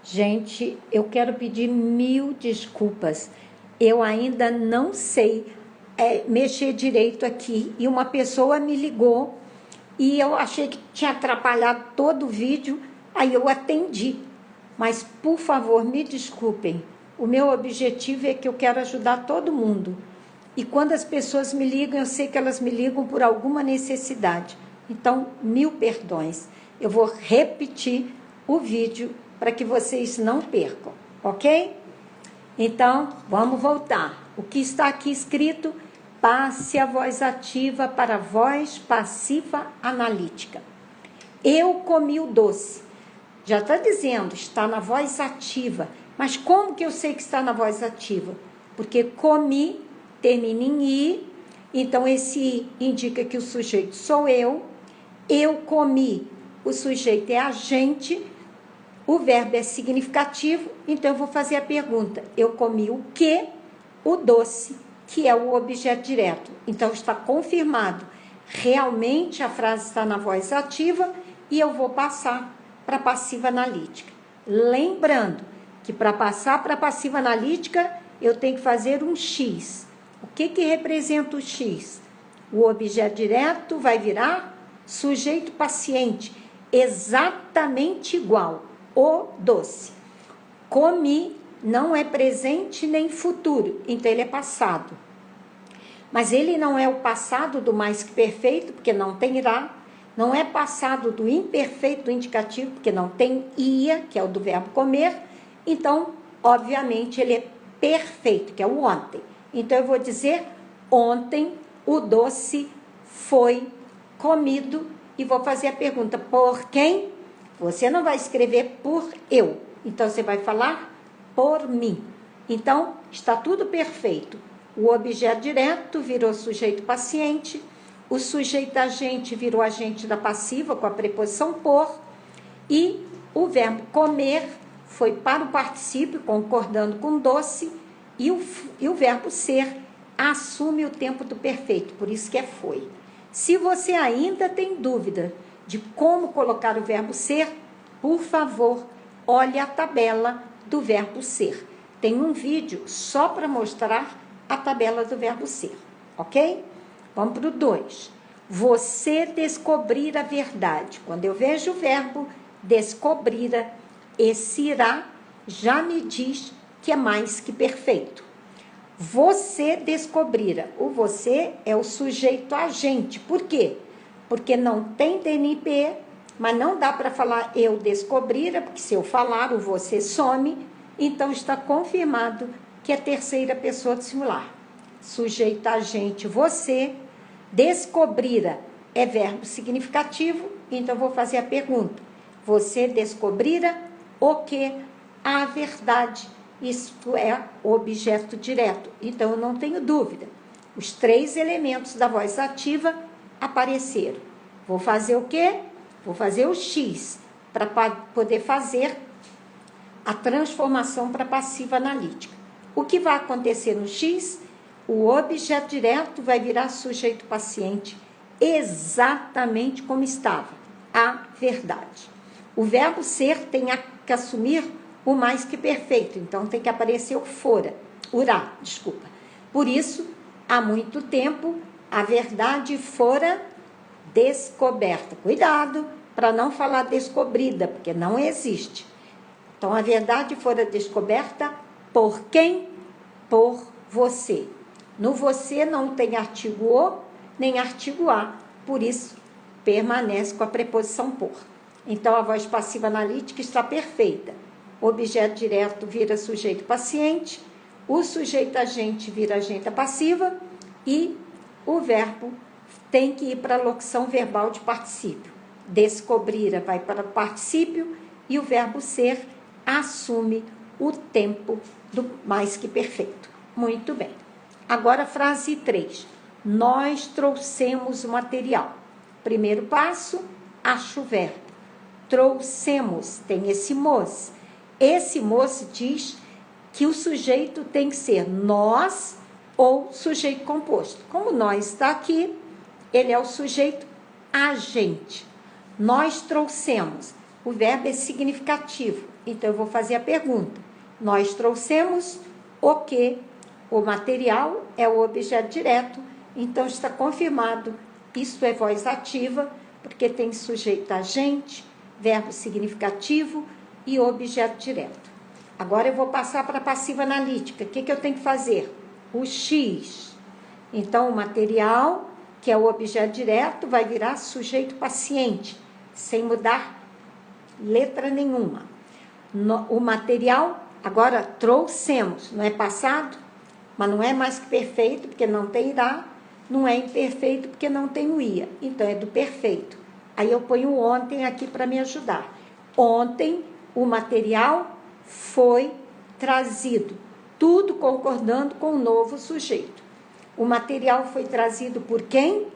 Gente, eu quero pedir 1000 desculpas. Eu ainda não sei mexer direito aqui. E uma pessoa me ligou e eu achei que tinha atrapalhado todo o vídeo. Aí eu atendi. Mas, por favor, me desculpem. O meu objetivo é que eu quero ajudar todo mundo. E quando as pessoas me ligam, eu sei que elas me ligam por alguma necessidade. Então, 1000 perdões. Eu vou repetir o vídeo para que vocês não percam, ok? Então, vamos voltar. O que está aqui escrito? Passe a voz ativa para a voz passiva analítica. Eu comi o doce. Já está dizendo, está na voz ativa. Mas como que eu sei que está na voz ativa? Porque comi termina em i, então esse i indica que o sujeito sou eu comi, o sujeito é a gente, o verbo é significativo, então eu vou fazer a pergunta, eu comi o quê? O doce, que é o objeto direto. Então está confirmado, realmente a frase está na voz ativa e eu vou passar para a passiva analítica. Lembrando que para passar para a passiva analítica, eu tenho que fazer um X. O que representa o X? O objeto direto vai virar sujeito paciente, exatamente igual, o doce. Comi não é presente nem futuro, então ele é passado. Mas ele não é o passado do mais que perfeito, porque não tem irá, não é passado do imperfeito do indicativo, porque não tem ia, que é o do verbo comer, então, obviamente, ele é perfeito, que é o ontem. Então, eu vou dizer, ontem o doce foi comido e vou fazer a pergunta, por quem? Você não vai escrever por eu, então você vai falar por mim. Então, está tudo perfeito. O objeto direto virou sujeito paciente, o sujeito agente virou agente da passiva com a preposição por, e o verbo comer foi para o particípio, concordando com doce, e o verbo ser assume o tempo do perfeito, por isso que é foi. Se você ainda tem dúvida de como colocar o verbo ser, por favor, olhe a tabela do verbo ser. Tem um vídeo só para mostrar a tabela do verbo ser, ok? Vamos para o 2. Você descobrir a verdade. Quando eu vejo o verbo descobrir, esse irá já me diz que é mais que perfeito. Você descobrira. O você é o sujeito agente. Por quê? Porque não tem DNP, mas não dá para falar eu descobrira, porque se eu falar o você some, então está confirmado que é terceira pessoa do singular. Sujeito agente você, descobrira é verbo significativo, então eu vou fazer a pergunta. Você descobrira o que? A verdade. Isto é o objeto direto. Então, eu não tenho dúvida. Os 3 elementos da voz ativa apareceram. Vou fazer o quê? Vou fazer o X, para poder fazer a transformação para passiva analítica. O que vai acontecer no X? O objeto direto vai virar sujeito paciente, exatamente como estava, a verdade. O verbo ser tem que assumir o mais que perfeito, então tem que aparecer o fora, urá, desculpa. Por isso, há muito tempo, a verdade fora descoberta. Cuidado para não falar descobrida, porque não existe. Então, a verdade fora descoberta por quem? Por você. No você não tem artigo o, nem artigo a, por isso, permanece com a preposição por. Então, a voz passiva analítica está perfeita. O objeto direto vira sujeito paciente, o sujeito agente vira agente passiva e o verbo tem que ir para a locução verbal de particípio. Descobrira vai para o particípio e o verbo ser assume o tempo do mais que perfeito. Muito bem. Agora, frase 3. Nós trouxemos o material. Primeiro passo, acho o verbo. Trouxemos, tem esse mos. Esse moço diz que o sujeito tem que ser nós ou sujeito composto. Como nós está aqui, ele é o sujeito agente. Nós trouxemos. O verbo é significativo. Então, eu vou fazer a pergunta. Nós trouxemos o quê? O material é o objeto direto. Então, está confirmado. Isso é voz ativa, porque tem sujeito agente, verbo significativo e objeto direto. Agora, eu vou passar para a passiva analítica. O que eu tenho que fazer? O X. Então, o material, que é o objeto direto, vai virar sujeito paciente, sem mudar letra nenhuma. O material, agora trouxemos, não é passado, mas não é mais que perfeito, porque não tem irá, não é imperfeito, porque não tem o ia. Então, é do perfeito. Aí eu ponho ontem aqui para me ajudar. Ontem, o material foi trazido, tudo concordando com o novo sujeito. O material foi trazido por quem?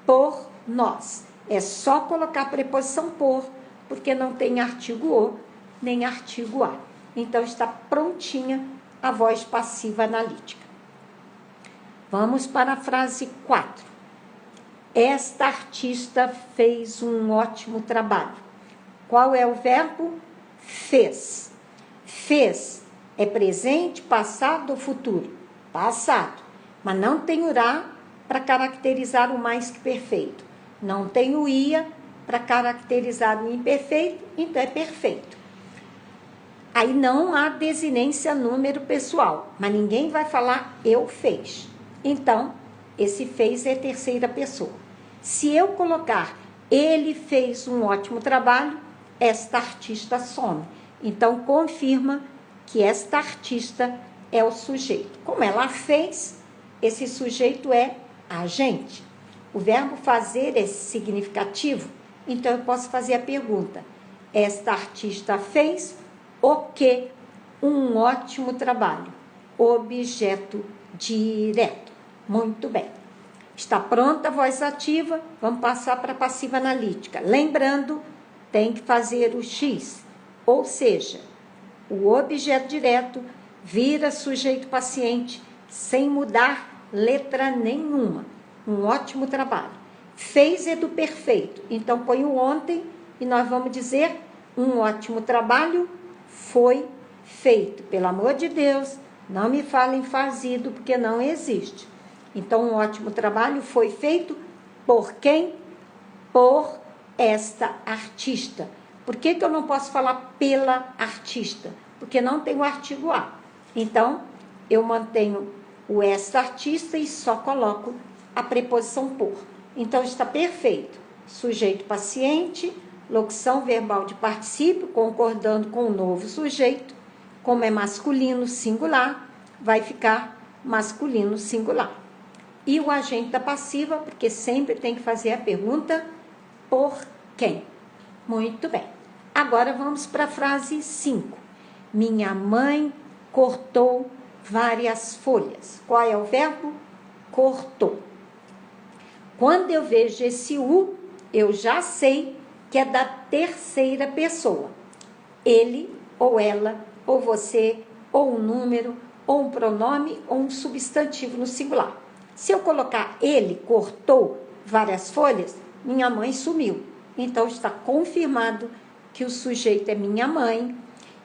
Por nós. É só colocar a preposição por, porque não tem artigo o, nem artigo a. Então, está prontinha a voz passiva analítica. Vamos para a frase 4. Esta artista fez um ótimo trabalho. Qual é o verbo? Fez. Fez é presente, passado ou futuro? Passado. Mas não tem o irá para caracterizar o mais que perfeito. Não tem o ia para caracterizar o imperfeito, então é perfeito. Aí não há desinência número pessoal, mas ninguém vai falar eu fez. Então, esse fez é terceira pessoa. Se eu colocar ele fez um ótimo trabalho, esta artista some. Então, confirma que esta artista é o sujeito. Como ela fez, esse sujeito é agente. O verbo fazer é significativo, então eu posso fazer a pergunta. Esta artista fez o quê? Um ótimo trabalho. Objeto direto. Muito bem. Está pronta a voz ativa, vamos passar para a passiva analítica. Lembrando, tem que fazer o X, ou seja, o objeto direto vira sujeito paciente sem mudar letra nenhuma. Um ótimo trabalho. Fez é do perfeito, então põe o ontem e nós vamos dizer um ótimo trabalho foi feito. Pelo amor de Deus, não me falem fazido, porque não existe. Então, um ótimo trabalho foi feito por quem? Por esta artista. Por que eu não posso falar pela artista? Porque não tem o artigo a. Então, eu mantenho o esta artista e só coloco a preposição por. Então, está perfeito. Sujeito paciente, locução verbal de particípio, concordando com o novo sujeito. Como é masculino singular, vai ficar masculino singular. E o agente da passiva, porque sempre tem que fazer a pergunta por quem. Muito bem. Agora vamos para a frase 5. Minha mãe cortou várias folhas. Qual é o verbo? Cortou. Quando eu vejo esse U, eu já sei que é da terceira pessoa. Ele, ou ela, ou você, ou um número, ou um pronome, ou um substantivo no singular. Se eu colocar ele cortou várias folhas, minha mãe sumiu. Então, está confirmado que o sujeito é minha mãe.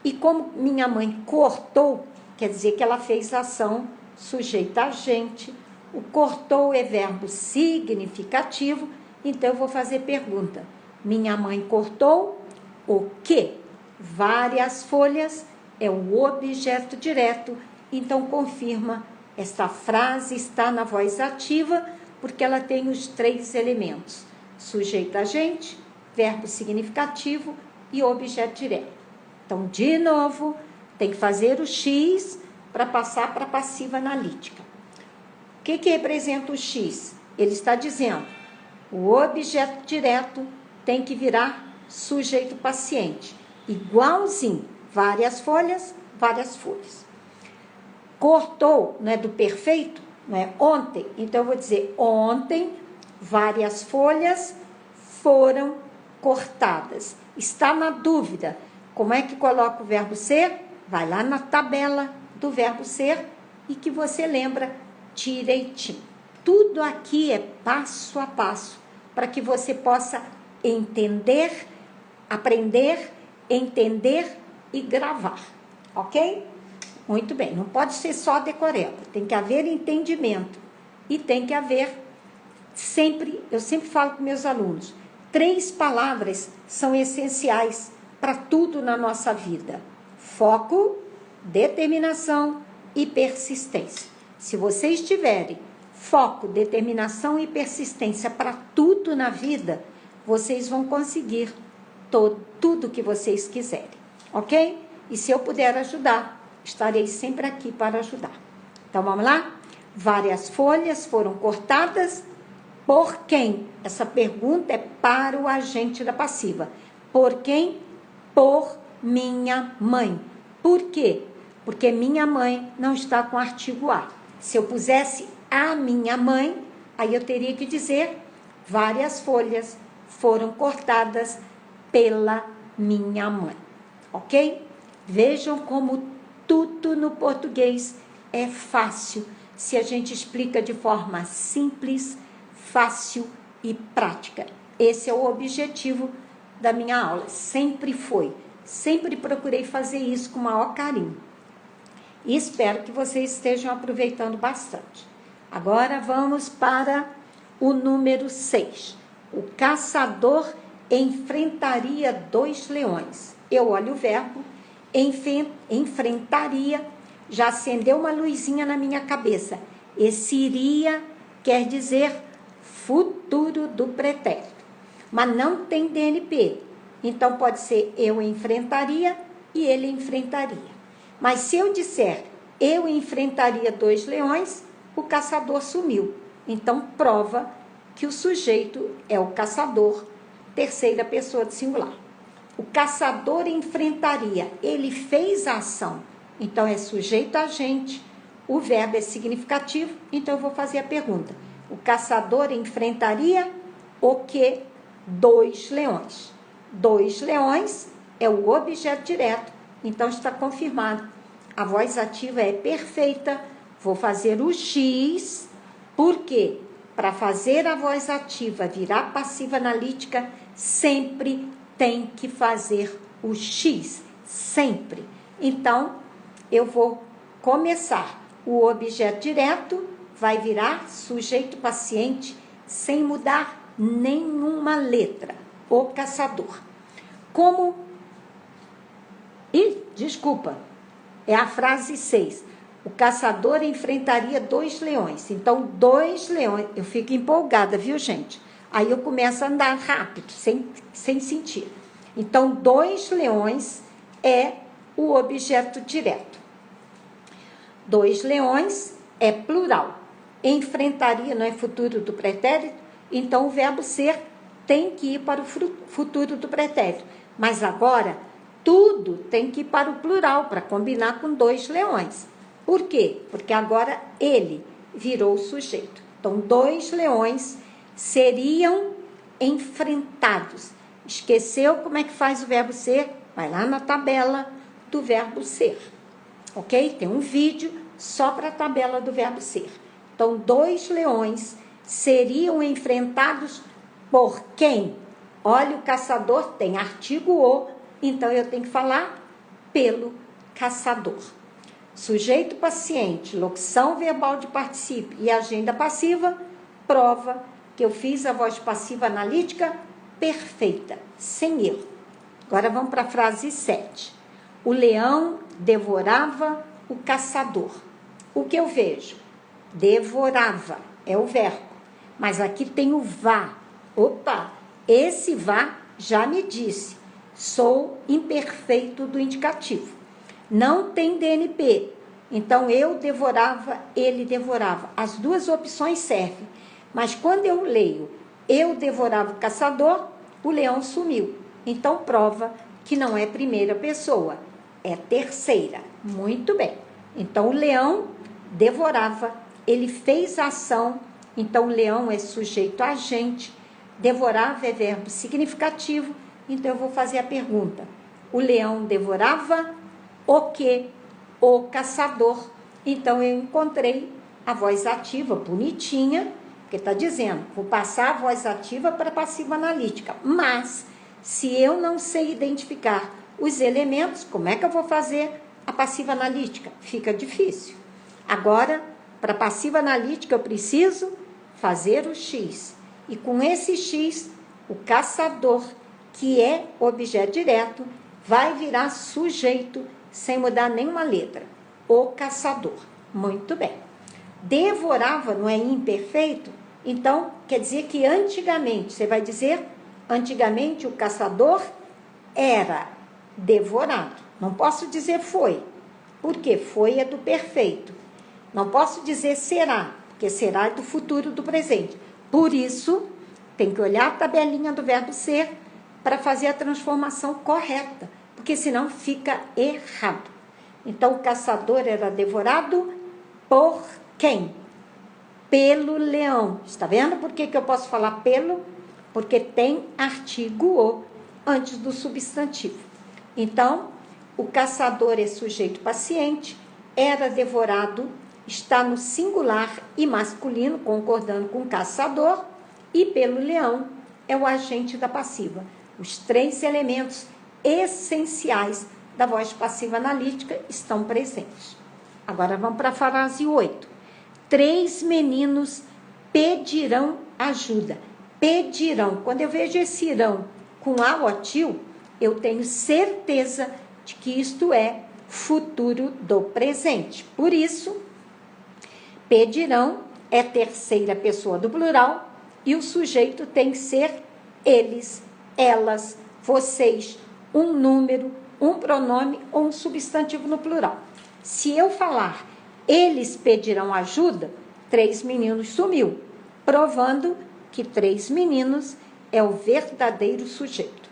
E como minha mãe cortou, quer dizer que ela fez ação sujeito agente. O cortou é verbo significativo, então eu vou fazer pergunta. Minha mãe cortou o quê? Várias folhas é o objeto direto, então confirma. Esta frase está na voz ativa porque ela tem os 3 elementos. Sujeito agente, verbo significativo e objeto direto. Então, de novo, tem que fazer o X para passar para a passiva analítica. O que representa o X? Ele está dizendo, o objeto direto tem que virar sujeito paciente. Igualzinho, várias folhas, várias folhas. Cortou, não é do perfeito, não é ontem. Então, eu vou dizer, ontem, várias folhas foram cortadas. Está na dúvida, como é que coloca o verbo ser? Vai lá na tabela do verbo ser e que você lembra direitinho. Tudo aqui é passo a passo, para que você possa entender, aprender, entender e gravar, ok? Muito bem, não pode ser só decoreba, tem que haver entendimento e tem que haver sempre, eu sempre falo com meus alunos, 3 palavras são essenciais para tudo na nossa vida: foco, determinação e persistência. Se vocês tiverem foco, determinação e persistência para tudo na vida, vocês vão conseguir tudo que vocês quiserem, ok? E se eu puder ajudar, estarei sempre aqui para ajudar. Então, vamos lá? Várias folhas foram cortadas. Por quem? Essa pergunta é para o agente da passiva. Por quem? Por minha mãe. Por quê? Porque minha mãe não está com artigo A. Se eu pusesse a minha mãe, aí eu teria que dizer: várias folhas foram cortadas pela minha mãe. Ok? Vejam como tudo no português é fácil, se a gente explica de forma simples, fácil e prática. Esse é o objetivo da minha aula, sempre foi. Sempre procurei fazer isso com o maior carinho. E espero que vocês estejam aproveitando bastante. Agora vamos para o número 6. O caçador enfrentaria 2 leões. Eu olho o verbo enfrentaria, já acendeu uma luzinha na minha cabeça. Esse iria quer dizer futuro do pretérito, mas não tem DNP. Então pode ser eu enfrentaria e ele enfrentaria. Mas se eu disser eu enfrentaria 2 leões, o caçador sumiu. Então prova que o sujeito é o caçador, terceira pessoa do singular. O caçador enfrentaria, ele fez a ação, então é sujeito agente, o verbo é significativo, então eu vou fazer a pergunta. O caçador enfrentaria o que? 2 leões. 2 leões é o objeto direto, então está confirmado. A voz ativa é perfeita, vou fazer o X, por quê? Para fazer a voz ativa virar passiva analítica, sempre tem que fazer o X, sempre. Então, eu vou começar. O objeto direto vai virar sujeito paciente sem mudar nenhuma letra. O caçador. Como... desculpa, é a frase 6. O caçador enfrentaria 2 leões. Então, 2 leões... Eu fico empolgada, viu, gente? Aí eu começo a andar rápido, sem sentir. Então, 2 leões é o objeto direto. 2 leões é plural. Enfrentaria não é futuro do pretérito, então o verbo ser tem que ir para o futuro do pretérito. Mas agora, tudo tem que ir para o plural, para combinar com 2 leões. Por quê? Porque agora ele virou o sujeito. Então, 2 leões seriam enfrentados. Esqueceu como é que faz o verbo ser? Vai lá na tabela do verbo ser. Ok? Tem um vídeo só para a tabela do verbo ser. Então, 2 leões seriam enfrentados por quem? Olha, o caçador tem artigo o, então eu tenho que falar pelo caçador. Sujeito paciente, locução verbal de particípio e agenda passiva, prova que eu fiz a voz passiva analítica perfeita, sem erro. Agora vamos para a frase 7. O leão devorava o caçador. O que eu vejo? Devorava, é o verbo. Mas aqui tem o vá. Opa, esse vá já me disse. Sou imperfeito do indicativo. Não tem DNP. Então, eu devorava, ele devorava. As 2 opções servem. Mas quando eu leio, eu devorava o caçador, o leão sumiu. Então, prova que não é primeira pessoa, é terceira. Muito bem. Então, o leão devorava, ele fez a ação. Então, o leão é sujeito agente, devorava é verbo significativo. Então, eu vou fazer a pergunta. O leão devorava o quê? O caçador. Então, eu encontrei a voz ativa bonitinha, porque está dizendo, vou passar a voz ativa para passiva analítica. Mas, se eu não sei identificar os elementos, como é que eu vou fazer a passiva analítica? Fica difícil. Agora, para a passiva analítica, eu preciso fazer o X. E com esse X, o caçador, que é objeto direto, vai virar sujeito sem mudar nenhuma letra. O caçador. Muito bem. Devorava não é imperfeito? Então, quer dizer que antigamente, você vai dizer, antigamente o caçador era devorado. Não posso dizer foi, porque foi é do perfeito. Não posso dizer será, porque será é do futuro do presente. Por isso, tem que olhar a tabelinha do verbo ser para fazer a transformação correta, porque senão fica errado. Então, o caçador era devorado por quem? Pelo leão. Está vendo por que eu posso falar pelo? Porque tem artigo o antes do substantivo. Então, o caçador é sujeito paciente, era devorado, está no singular e masculino, concordando com o caçador, e pelo leão é o agente da passiva. Os 3 elementos essenciais da voz passiva analítica estão presentes. Agora vamos para a frase 8. 3 meninos pedirão ajuda. Pedirão. Quando eu vejo esse irão com a ou til, eu tenho certeza de que isto é futuro do presente. Por isso, pedirão é terceira pessoa do plural e o sujeito tem que ser eles, elas, vocês, um número, um pronome ou um substantivo no plural. Se eu falar eles pedirão ajuda, 3 meninos sumiu, provando que 3 meninos é o verdadeiro sujeito.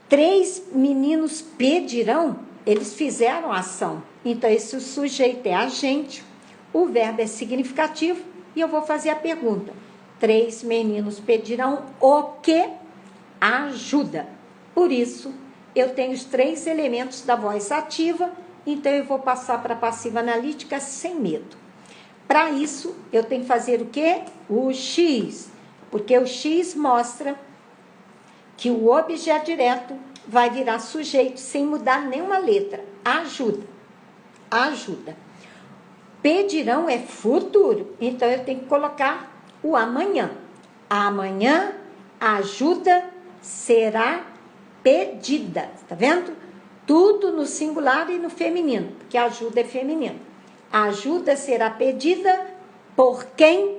3 meninos pedirão, eles fizeram a ação. Então, esse sujeito é agente, o verbo é significativo e eu vou fazer a pergunta. 3 meninos pedirão o que? Ajuda. Por isso, eu tenho os 3 elementos da voz ativa, então eu vou passar para a passiva analítica sem medo. Para isso, eu tenho que fazer o quê? O X, porque o X mostra que o objeto direto vai virar sujeito sem mudar nenhuma letra. Ajuda. Ajuda. Pedirão é futuro, então eu tenho que colocar o amanhã. Amanhã, a ajuda será pedida. Tá vendo? Tudo no singular e no feminino, porque a ajuda é feminino. A ajuda será pedida por quem?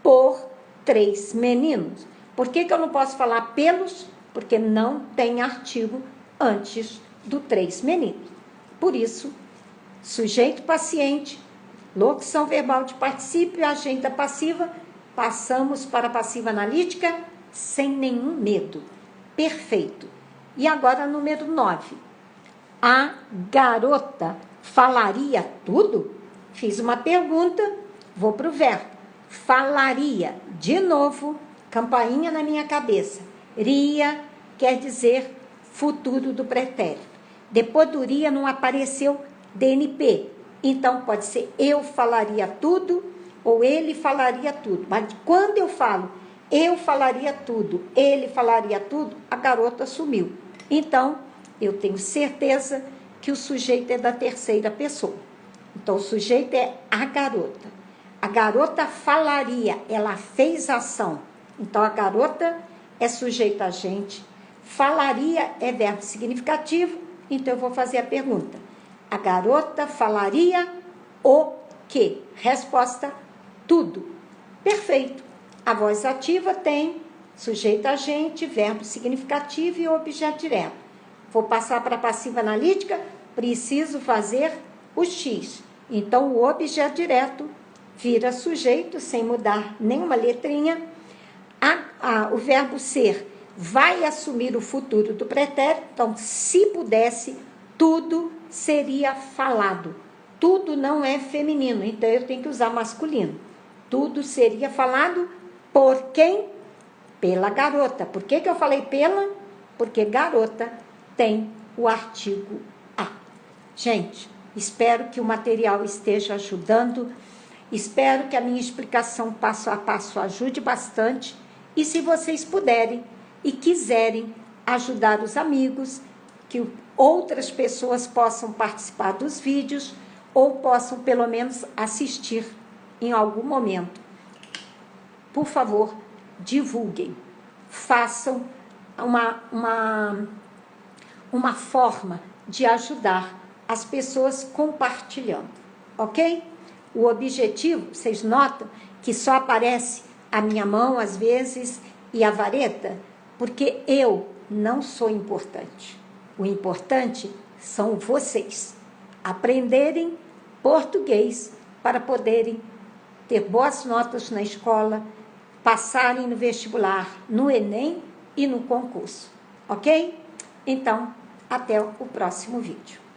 Por 3 meninos. Por que eu não posso falar pelos? Porque não tem artigo antes do 3 meninos. Por isso, sujeito paciente, locução verbal de particípio, agenda passiva, passamos para a passiva analítica sem nenhum medo. Perfeito. E agora, número 9. A garota falaria tudo? Fiz uma pergunta, vou para o verbo. Falaria. De novo, campainha na minha cabeça. Ria quer dizer futuro do pretérito. Depois do ria não apareceu DNP. Então, pode ser eu falaria tudo ou ele falaria tudo. Mas quando eu falo eu falaria tudo, ele falaria tudo, a garota sumiu. Então, eu tenho certeza que o sujeito é da terceira pessoa. Então, o sujeito é a garota. A garota falaria, ela fez ação. Então, a garota é sujeito agente. Falaria é verbo significativo. Então, eu vou fazer a pergunta. A garota falaria o quê? Resposta, tudo. Perfeito. A voz ativa tem sujeito agente, verbo significativo e objeto direto. Vou passar para a passiva analítica, preciso fazer o X. Então, o objeto direto vira sujeito, sem mudar nenhuma letrinha. O verbo ser vai assumir o futuro do pretérito. Então, se pudesse, tudo seria falado. Tudo não é feminino, então eu tenho que usar masculino. Tudo seria falado por quem? Pela garota. Por que eu falei pela? Porque garota tem o artigo a. Gente, espero que o material esteja ajudando. Espero que a minha explicação passo a passo ajude bastante. E se vocês puderem e quiserem ajudar os amigos, que outras pessoas possam participar dos vídeos ou possam pelo menos assistir em algum momento. Por favor, divulguem, façam uma forma de ajudar as pessoas compartilhando, ok? O objetivo, vocês notam que só aparece a minha mão às vezes e a vareta, porque eu não sou importante. O importante são vocês aprenderem português para poderem ter boas notas na escola, passarem no vestibular, no Enem e no concurso, ok? Então, até o próximo vídeo.